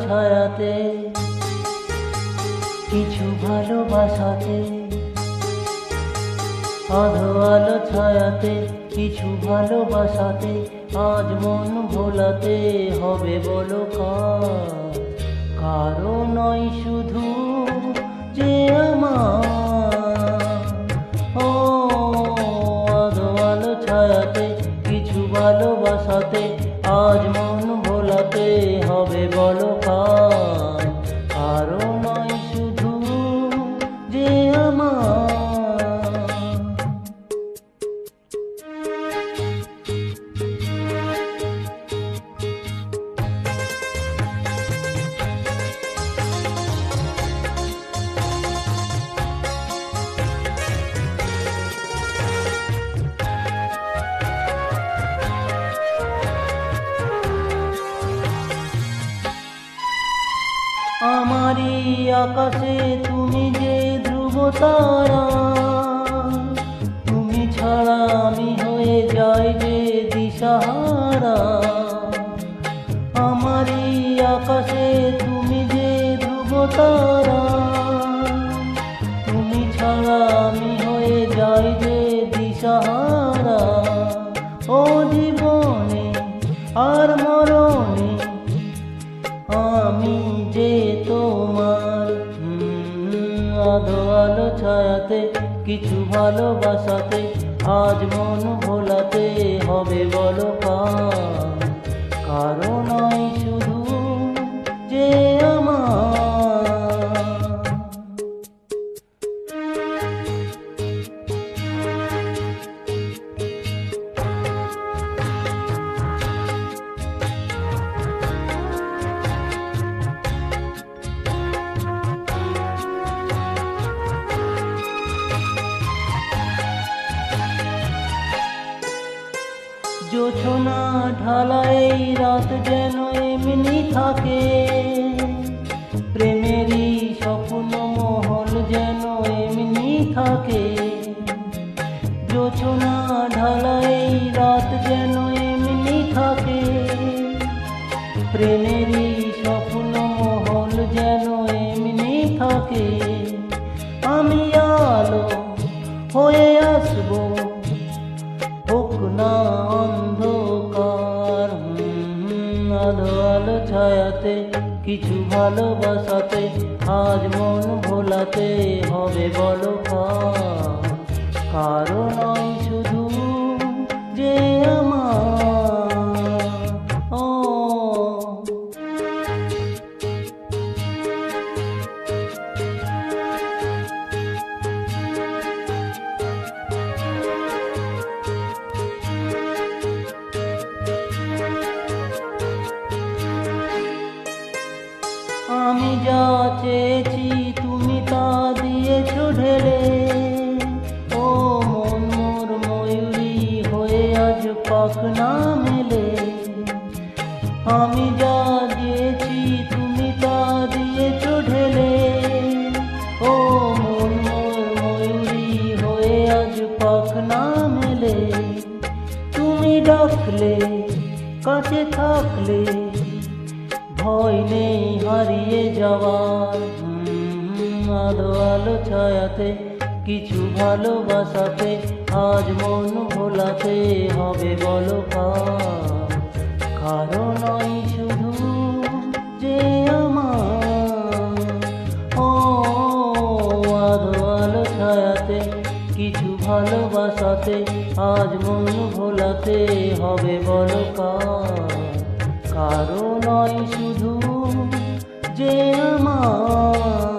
ছায়াতে কিছু ভালোবাসাতে, আধো আলো ছায়াতে কিছু ভালোবাসাতে, আজ মন ভোলাতে হবে বলো কার? কারো নয় শুধু যে আমার, ও আধো আলো ছায়াতে কিছু ভালোবাসাতে, আজ মন ভোলাতে হবে বলো কার? কারো নয় শুধু যে আমার। আমারই আকাশে তুমি যে ধ্রুব তারা, তুমি ছাড়া আমি হয়ে যাই যে দিশাহারা। আমারই আকাশে তুমি যে ধ্রুব তারা, তুমি ছাড়া আমি হয়ে যাই যে দিশাহারা। ও জীবনে আর মরণে আমি যে তোমার, আধো আলো ছায়াতে কিছু ভালোবাসাতে, আজ মন ভোলাতে হবে বলো কার? কারো নয় শুধু যে আমার। জোছনা ঢালা এই রাত যেন এমনি থাকে, প্রেমেরই স্বপ্ন মহল যেন এমনি থাকে। জোছনা ঢালা এই রাত যেন এমনি থাকে, প্রেমেরই স্বপ্ন মহল যেন এমনি থাকে। আমি আলো হয়ে আসবো, হোক না অন্ধকার, আলো আলো ছায়াতে কিছু ভালোবাসাতে, আজ মন ভোলাতে হবে বলো কার? কারো নয় শুধু যে আমার, ও আমি যা চেয়েছি তুমি তা দিয়েছো ঢেলে, ও মন মোর ময়ূরী হয়ে আজ পাখ না মেলে। আমি যা দিয়েছি তুমি তা দিয়েছো ঢেলে, ও মন মোর ময়ূরী হয়ে আজ পাখ না মেলে। তুমি ডাকলে কাছে থাকলে ভয় নেই হারিয়ে যাওয়ার, আলো আলো ছায়াতে কিছু ভালোবাসাতে, আজ মন ভোলাতে হবে বলো কার? কারো নয় শুধু যে আমার, ও আলো আলো ছায়াতে কিছু ভালোবাসাতে, আজ মন ভোলাতে হবে বলো কার? কারো নয় শুধু যে আমার।